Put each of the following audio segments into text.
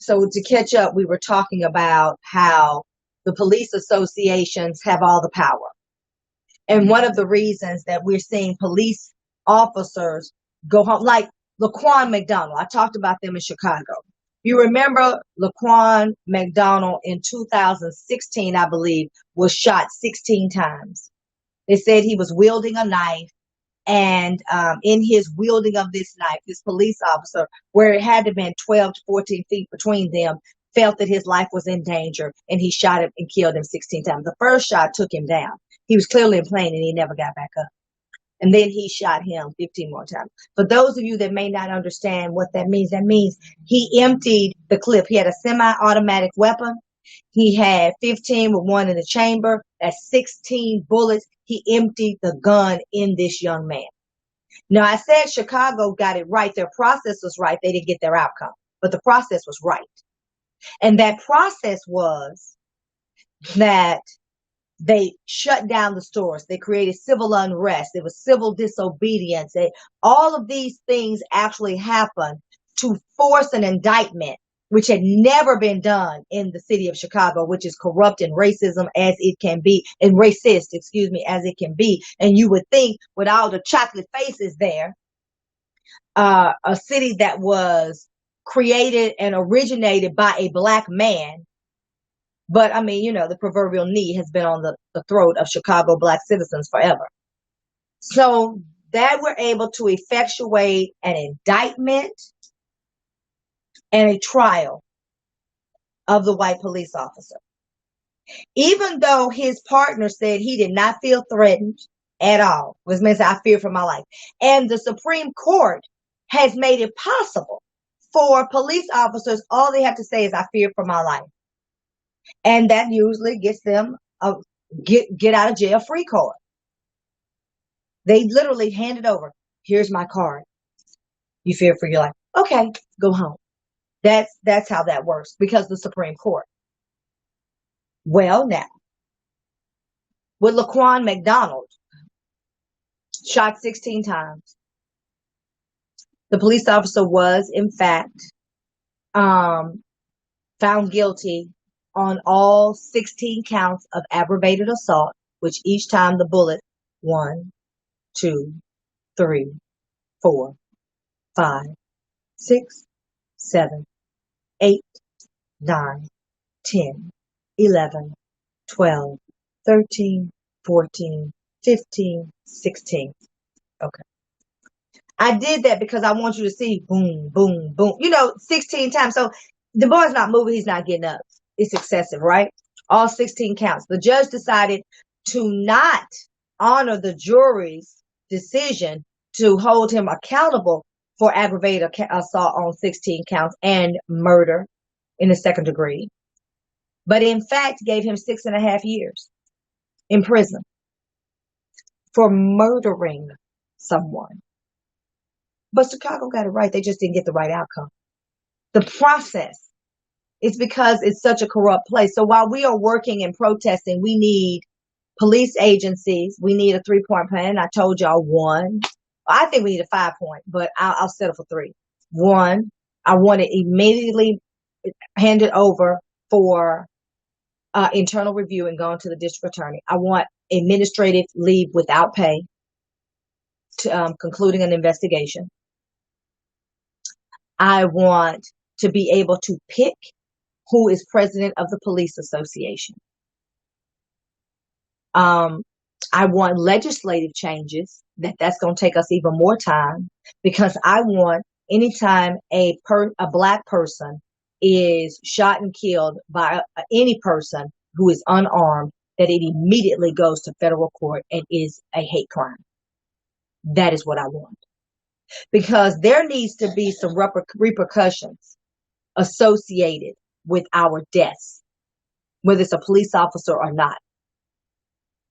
So to catch up, we were talking about how the police associations have all the power. And one of the reasons that we're seeing police officers go home, like Laquan McDonald, I talked about them in Chicago. You remember Laquan McDonald in 2016, I believe, was shot 16 times. They said he was wielding a knife. And in his wielding of this knife, this police officer, where it had to have been 12 to 14 feet between them, felt that his life was in danger, and he shot him and killed him 16 times. The first shot took him down. He was clearly in pain, and he never got back up. And then he shot him 15 more times. For those of you that may not understand what that means he emptied the clip. He had a semi-automatic weapon. He had 15 with one in the chamber. That's 16 bullets. He emptied the gun in this young man. Now, I said Chicago got it right. Their process was right. They didn't get their outcome, but the process was right. And that process was that they shut down the stores. They created civil unrest. There was civil disobedience. All of these things actually happened to force an indictment, which had never been done in the city of Chicago, which is corrupt and racism as it can be, and racist, as it can be. And you would think with all the chocolate faces there, a city that was created and originated by a black man. But I mean, the proverbial knee has been on the throat of Chicago black citizens forever. So that we're able to effectuate an indictment and a trial of the white police officer. Even though his partner said he did not feel threatened at all, which means I fear for my life. And the Supreme Court has made it possible for police officers, all they have to say is, I fear for my life. And that usually gets them a get out of jail free card. They literally hand it over. Here's my card. You fear for your life. Okay, go home. That's how that works, because the Supreme Court. Well, now, with Laquan McDonald, shot 16 times, the police officer was, in fact, found guilty on all 16 counts of aggravated assault, which each time the bullet, 1, 2, 3, 4, 5, 6, 7, 8, 9, 10, 11, 12, 13, 14, 15, 16. Okay. I did that because I want you to see boom, boom, boom, 16 times. So the boy's not moving. He's not getting up. It's excessive, right? All 16 counts. The judge decided to not honor the jury's decision to hold him accountable for aggravated assault on 16 counts and murder in the second degree, but in fact gave him 6.5 years in prison for murdering someone. But Chicago got it right. They just didn't get the right outcome. The process is because it's such a corrupt place. So while we are working and protesting, we need police agencies. We need a 3-point plan. I told y'all 1. I think we need a 5-point, but I'll settle for 3. 1, I want to immediately hand it over for internal review and go to the district attorney. I want administrative leave without pay to concluding an investigation. I want to be able to pick who is president of the police association. I want legislative changes. That's going to take us even more time, because I want, anytime a black person is shot and killed by any person who is unarmed, that it immediately goes to federal court and is a hate crime. That is what I want. Because there needs to be some repercussions associated with our deaths, whether it's a police officer or not.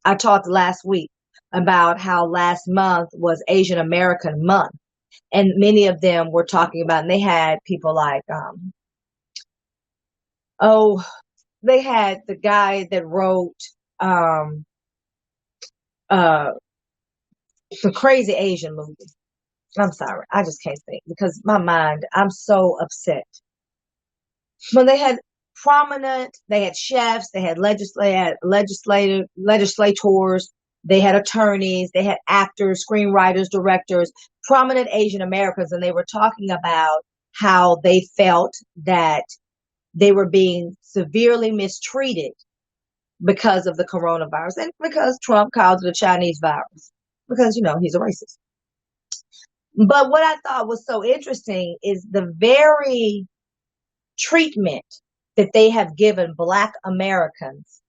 I talked last week about how last month was Asian American Month, and many of them were talking about, and they had people like, they had the guy that wrote the Crazy Asian movie. I'm sorry, I just can't think, because my mind, I'm so upset. When they had they had chefs, they had legislators, they had attorneys, they had actors, screenwriters, directors, prominent Asian Americans, and they were talking about how they felt that they were being severely mistreated because of the coronavirus and because Trump called it a Chinese virus because, he's a racist. But what I thought was so interesting is the very treatment that they have given Black Americans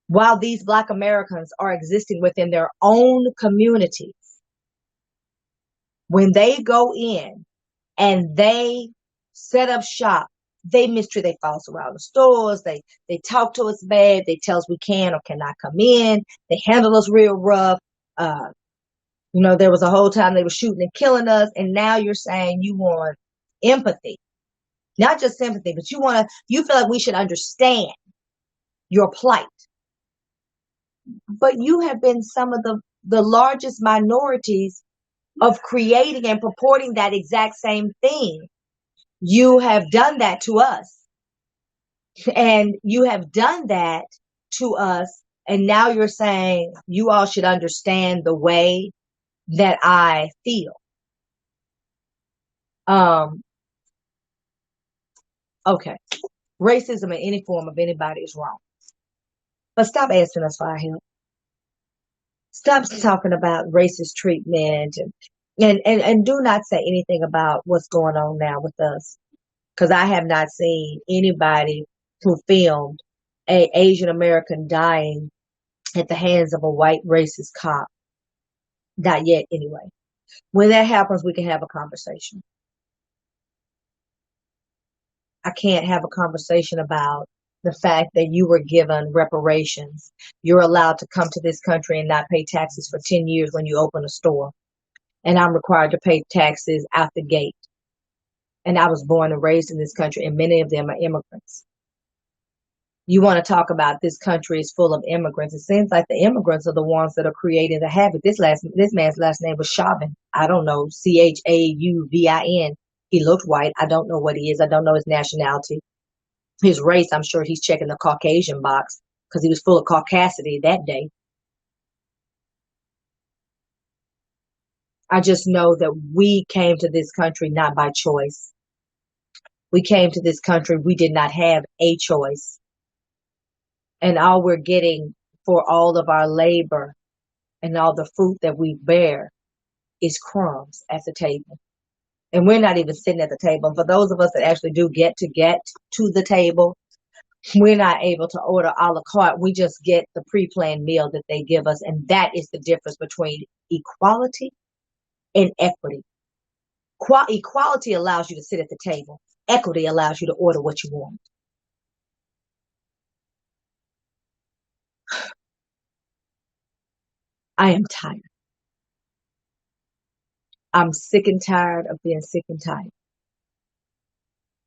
while these Black Americans are existing within their own communities. When they go in and they set up shop, they mistreat, they follow us around the stores, they talk to us bad, they tell us we can or cannot come in, they handle us real rough. There was a whole time they were shooting and killing us, and now you're saying you want empathy. Not just sympathy, but you feel like we should understand your plight. But you have been some of the largest minorities of creating and purporting that exact same thing. You have done that to us. And you have done that to us. And now you're saying you all should understand the way that I feel. Okay. Racism in any form of anybody is wrong. But stop asking us for our help. Stop talking about racist treatment and do not say anything about what's going on now with us. Because I have not seen anybody who filmed an Asian American dying at the hands of a white racist cop. Not yet, anyway. When that happens, we can have a conversation. I can't have a conversation about the fact that you were given reparations. You're allowed to come to this country and not pay taxes for 10 years when you open a store. And I'm required to pay taxes out the gate. And I was born and raised in this country, and many of them are immigrants. You want to talk about this country is full of immigrants. It seems like the immigrants are the ones that are creating the havoc. This man's last name was Chauvin. I don't know, Chauvin. He looked white. I don't know what he is. I don't know his nationality. His race, I'm sure he's checking the Caucasian box because he was full of caucasity that day. I just know that we came to this country not by choice. We came to this country. We did not have a choice. And all we're getting for all of our labor and all the fruit that we bear is crumbs at the table. And we're not even sitting at the table. For those of us that actually do get to the table, we're not able to order a la carte. We just get the pre-planned meal that they give us. And that is the difference between equality and equity. Equality allows you to sit at the table. Equity allows you to order what you want. I am tired. I'm sick and tired of being sick and tired.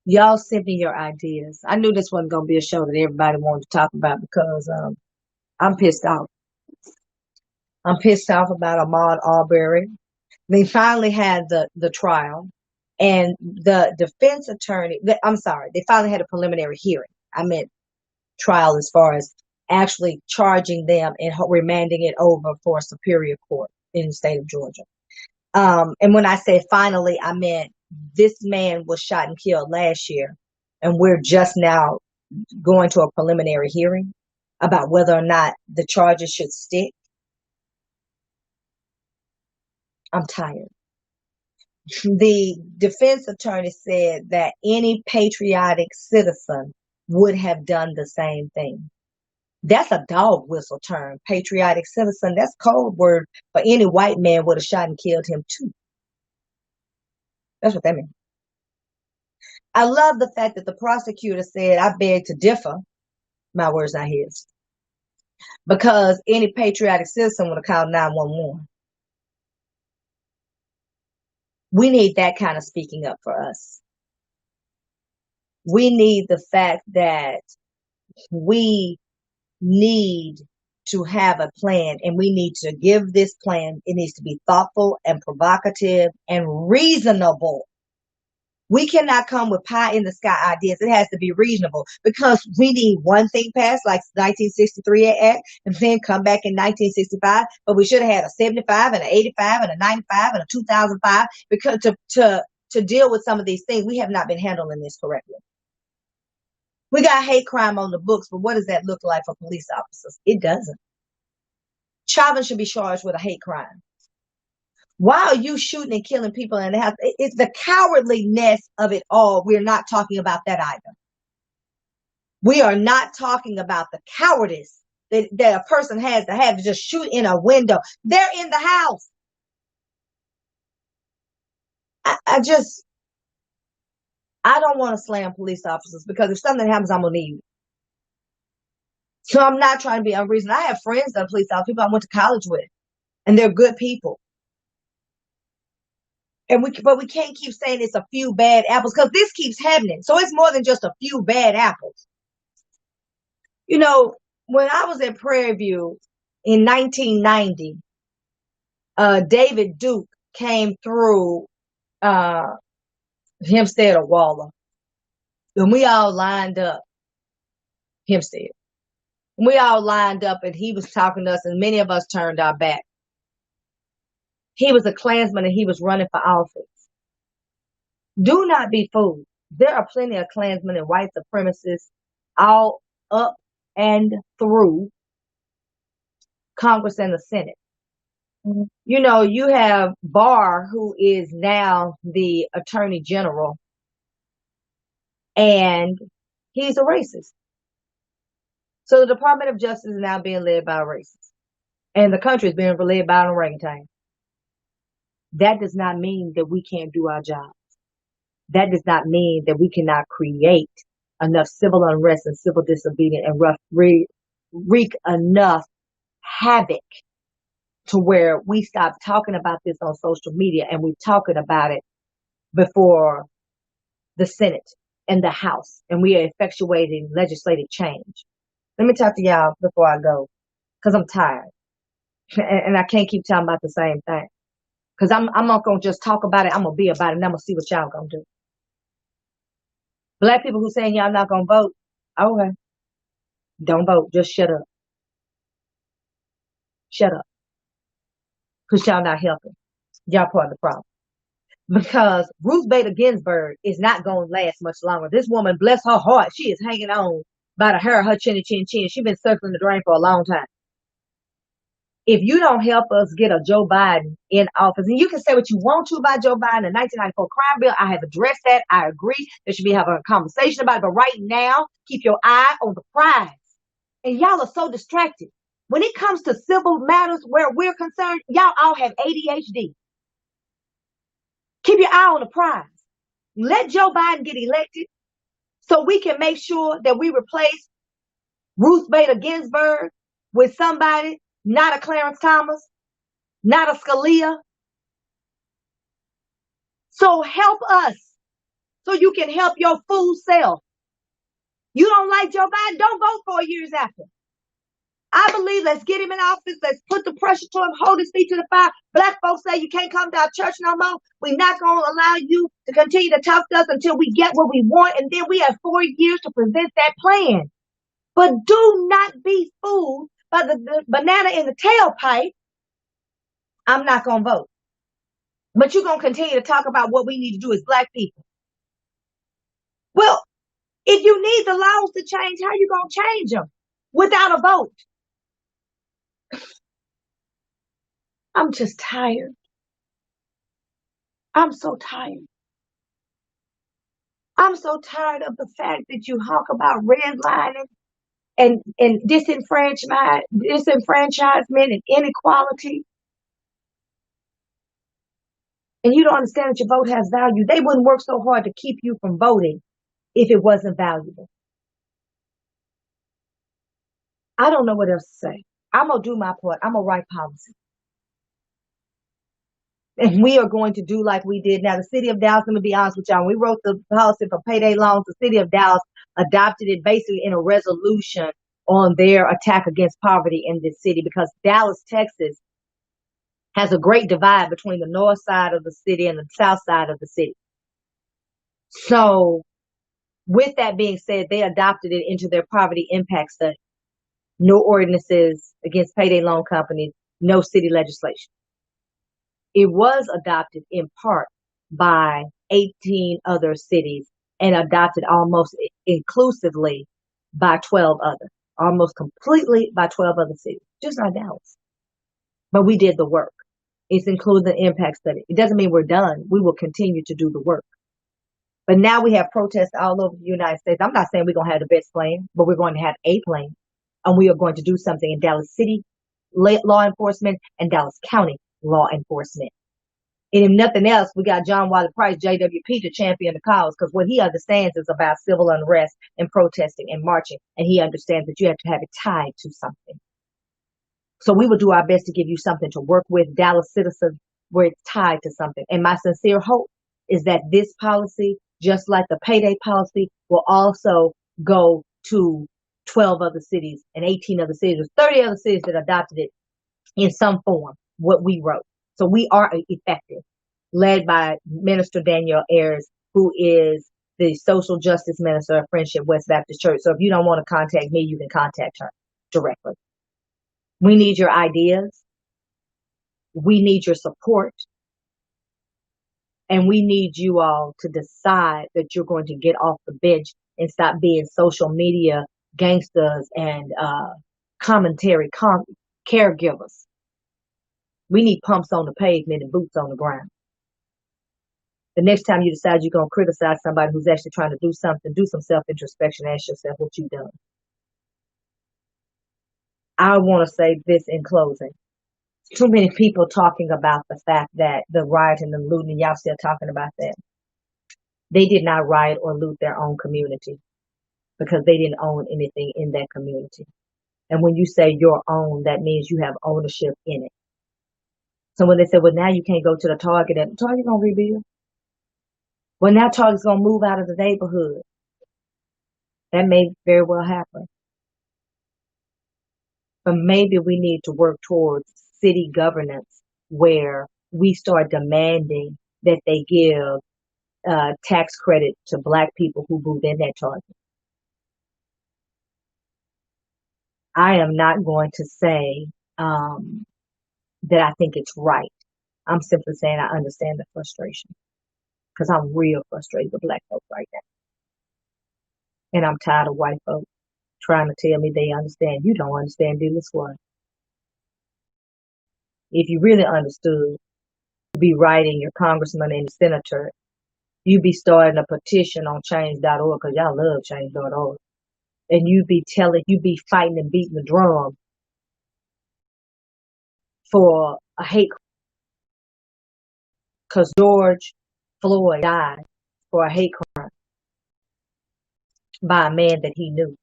Y'all send me your ideas. I knew this wasn't going to be a show that everybody wanted to talk about because I'm pissed off. I'm pissed off about Arnaud Albery. They finally had the trial, and the defense attorney, they finally had a preliminary hearing. I meant trial as far as actually charging them and remanding it over for a superior court in the state of Georgia. And when I say finally, I meant this man was shot and killed last year, and we're just now going to a preliminary hearing about whether or not the charges should stick. I'm tired. The defense attorney said that any patriotic citizen would have done the same thing. That's a dog whistle term, patriotic citizen. That's code word for any white man would have shot and killed him too. That's what that means. I love the fact that the prosecutor said, I beg to differ. My words, not his. Because any patriotic citizen would have called 911. We need that kind of speaking up for us. We need the fact that we need to have a plan, and we need to give this plan. It needs to be thoughtful and provocative and reasonable. We cannot come with pie in the sky ideas. It has to be reasonable because we need one thing passed, like 1963 Act, and then come back in 1965. But we should have had a 75 and an 85 and a 95 and a 2005 because to deal with some of these things, we have not been handling this correctly. We got hate crime on the books, but what does that look like for police officers? It doesn't. Chauvin should be charged with a hate crime. Why are you shooting and killing people in the house? It's the cowardliness of it all. We're not talking about that either. We are not talking about the cowardice that a person has to just shoot in a window. They're in the house. I don't want to slam police officers because if something happens, I'm going to need you. So I'm not trying to be unreasonable. I have friends that are police officers, people I went to college with, and they're good people. But we can't keep saying it's a few bad apples because this keeps happening. So it's more than just a few bad apples. You know, when I was at Prairie View in 1990, David Duke came through Hempstead or Waller. And we all lined up. Hempstead. We all lined up and he was talking to us and many of us turned our back. He was a Klansman and he was running for office. Do not be fooled. There are plenty of Klansmen and white supremacists all up and through Congress and the Senate. Mm-hmm. You know, you have Barr, who is now the Attorney General, and he's a racist. So the Department of Justice is now being led by a racist. And the country is being led by an orangutan. That does not mean that we can't do our jobs. That does not mean that we cannot create enough civil unrest and civil disobedience and wreak enough havoc to where we stop talking about this on social media and we're talking about it before the Senate and the House, and we are effectuating legislative change. Let me talk to y'all before I go, because I'm tired. And I can't keep talking about the same thing. Because I'm not going to just talk about it. I'm going to be about it, and I'm going to see what y'all going to do. Black people who saying y'all not going to vote, okay. Don't vote. Just shut up. Shut up. Because y'all not helping. Y'all part of the problem. Because Ruth Bader Ginsburg is not going to last much longer. This woman, bless her heart, she is hanging on by the hair of her chinny chin chin. She's been circling the drain for a long time. If you don't help us get a Joe Biden in office, and you can say what you want to about Joe Biden, the 1994 crime bill, I have addressed that. I agree. There should be having a conversation about it. But right now, keep your eye on the prize. And y'all are so distracted. When it comes to civil matters where we're concerned, y'all all have ADHD. Keep your eye on the prize. Let Joe Biden get elected so we can make sure that we replace Ruth Bader Ginsburg with somebody, not a Clarence Thomas, not a Scalia. So help us so you can help your fool self. You don't like Joe Biden, don't vote 4 years after. I believe let's get him in office. Let's put the pressure to him, hold his feet to the fire. Black folks say you can't come to our church no more. We're not going to allow you to continue to talk to us until we get what we want. And then we have 4 years to present that plan. But do not be fooled by the banana in the tailpipe. I'm not going to vote. But you're going to continue to talk about what we need to do as Black people. Well, if you need the laws to change, how are you going to change them without a vote? I'm just tired. I'm so tired. I'm so tired of the fact that you talk about redlining and disenfranchisement and inequality. And you don't understand that your vote has value. They wouldn't work so hard to keep you from voting if it wasn't valuable. I don't know what else to say. I'm going to do my part. I'm going to write policy. And we are going to do like we did. Now, the city of Dallas, let me be honest with y'all. When we wrote the policy for payday loans, the city of Dallas adopted it basically in a resolution on their attack against poverty in this city, because Dallas, Texas has a great divide between the north side of the city and the south side of the city. So with that being said, they adopted it into their poverty impact study. No ordinances against payday loan companies, no city legislation. It was adopted in part by 18 other cities and adopted almost inclusively by 12 others, almost completely by 12 other cities, just not Dallas. But we did the work. It's included the impact study. It doesn't mean we're done. We will continue to do the work. But now we have protests all over the United States. I'm not saying we're going to have the best plan, but we're going to have a plan. And we are going to do something in Dallas City law enforcement and Dallas County law enforcement. And if nothing else, we got John Wiley Price, JWP, to champion the cause, because what he understands is about civil unrest and protesting and marching. And he understands that you have to have it tied to something. So we will do our best to give you something to work with, Dallas citizens, where it's tied to something. And my sincere hope is that this policy, just like the payday policy, will also go to 12 other cities and 18 other cities. There's 30 other cities that adopted it in some form, what we wrote. So we are effective, led by Minister Danielle Ayers, who is the social justice minister of Friendship West Baptist Church. So if you don't want to contact me, you can contact her directly. We need your ideas. We need your support. And we need you all to decide that you're going to get off the bench and stop being social media gangsters and commentary caregivers. We need pumps on the pavement and boots on the ground. The next time you decide you're going to criticize somebody who's actually trying to do something, do some self-introspection, ask yourself what you've done. I want to say this in closing. Too many people talking about the fact that the rioting and looting, and y'all still talking about that. They did not riot or loot their own community because they didn't own anything in that community. And when you say your own, that means you have ownership in it. So when they say, well, now you can't go to the Target, and Target gonna rebuild. Well, now Target's gonna move out of the neighborhood. That may very well happen. But maybe we need to work towards city governance where we start demanding that they give tax credit to Black people who move in that Target. I am not going to say that I think it's right. I'm simply saying I understand the frustration because I'm real frustrated with Black folks right now. And I'm tired of white folks trying to tell me they understand. You don't understand, do this one. If you really understood, you'd be writing your congressman and senator. You'd be starting a petition on change.org because y'all love change.org. And you'd be fighting and beating the drum for a hate because George Floyd died for a hate crime by a man that he knew,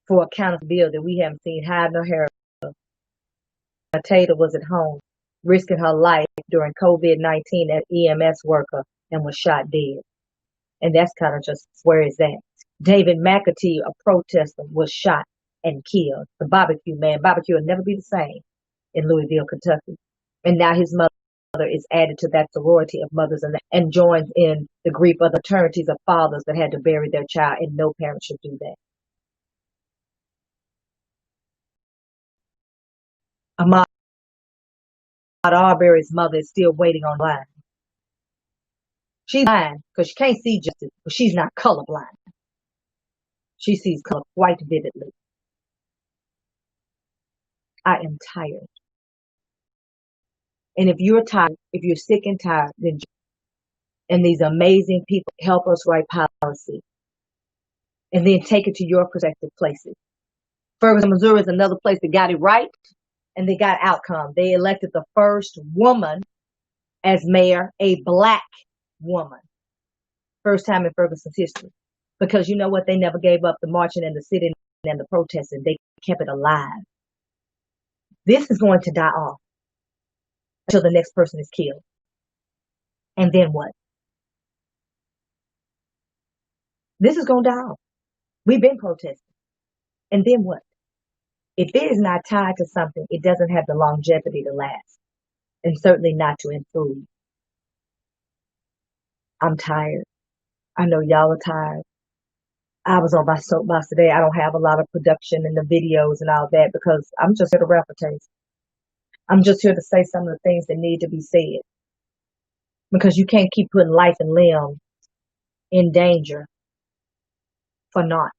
for accountability we haven't seen hide nor hair. Breonna Taylor was at home risking her life during COVID-19 as EMS worker and was shot dead. And that's kind of just where is that? David Mcatee, a protester, was shot and killed. The barbecue man. Barbecue will never be the same in Louisville, Kentucky. And now his mother is added to that sorority of mothers and joins in the grief of the fraternities of fathers that had to bury their child, and no parent should do that. Arnaud Albery's mother is still waiting on line. She's blind because she can't see justice, but she's not colorblind. She sees color quite vividly. I am tired. And if you're tired, if you're sick and tired, then and these amazing people help us write policy and then take it to your prospective places. Ferguson, Missouri is another place that got it right and they got outcome. They elected the first woman as mayor, a Black woman. First time in Ferguson's history. Because you know what? They never gave up the marching and the sitting and the protesting. They kept it alive. This is going to die off until the next person is killed. And then what? This is going to die off. We've been protesting. And then what? If it is not tied to something, it doesn't have the longevity to last. And certainly not to improve. I'm tired. I know y'all are tired. I was on my soapbox today. I don't have a lot of production in the videos and all that because I'm just here to replicate. I'm just here to say some of the things that need to be said because you can't keep putting life and limb in danger for naught.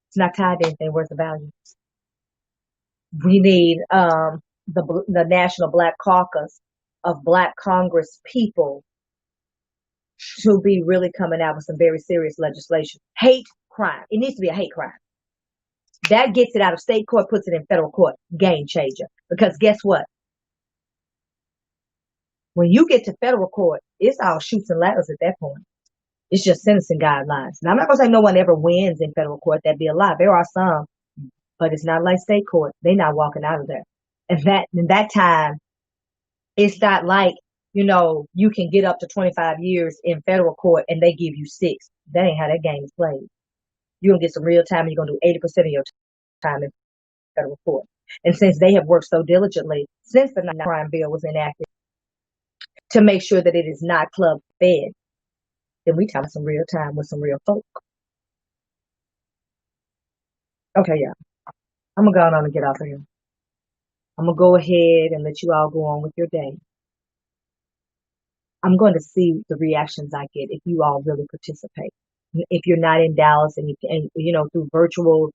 It's not tied to anything worth of value. We need the National Black Caucus of Black Congress people to be really coming out with some very serious legislation. Hate crime. It needs to be a hate crime. That gets it out of state court, puts it in federal court. Game changer. Because guess what? When you get to federal court, it's all shoots and ladders at that point. It's just sentencing guidelines. Now, I'm not going to say no one ever wins in federal court. That'd be a lie. There are some, but it's not like state court. They're not walking out of there. And in that time, it's not like, you can get up to 25 years in federal court and they give you 6. That ain't how that game is played. You're going to get some real time and you're going to do 80% of your time in federal court. And since they have worked so diligently since the crime bill was enacted to make sure that it is not club fed, then we have some real time with some real folk. Okay, yeah. I'm going to go on and get off of here. I'm going to go ahead and let you all go on with your day. I'm going to see the reactions I get if you all really participate. If you're not in Dallas and through virtual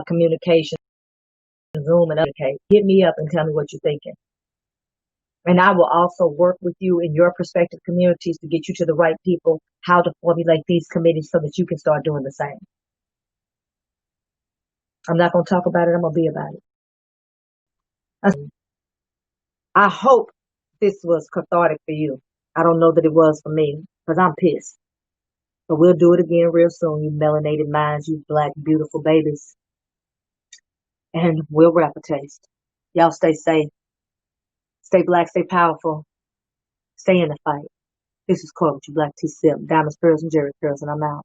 communication, Zoom and okay, hit me up and tell me what you're thinking. And I will also work with you in your prospective communities to get you to the right people, how to formulate these committees so that you can start doing the same. I'm not going to talk about it. I'm going to be about it. I hope this was cathartic for you. I don't know that it was for me because I'm pissed. But we'll do it again real soon, you melanated minds, you black, beautiful babies. And we'll wrap a taste. Y'all stay safe. Stay black, stay powerful. Stay in the fight. This is Chloe, you black T-Sip, Diamonds, Pearls, and Jerry Curls, and I'm out.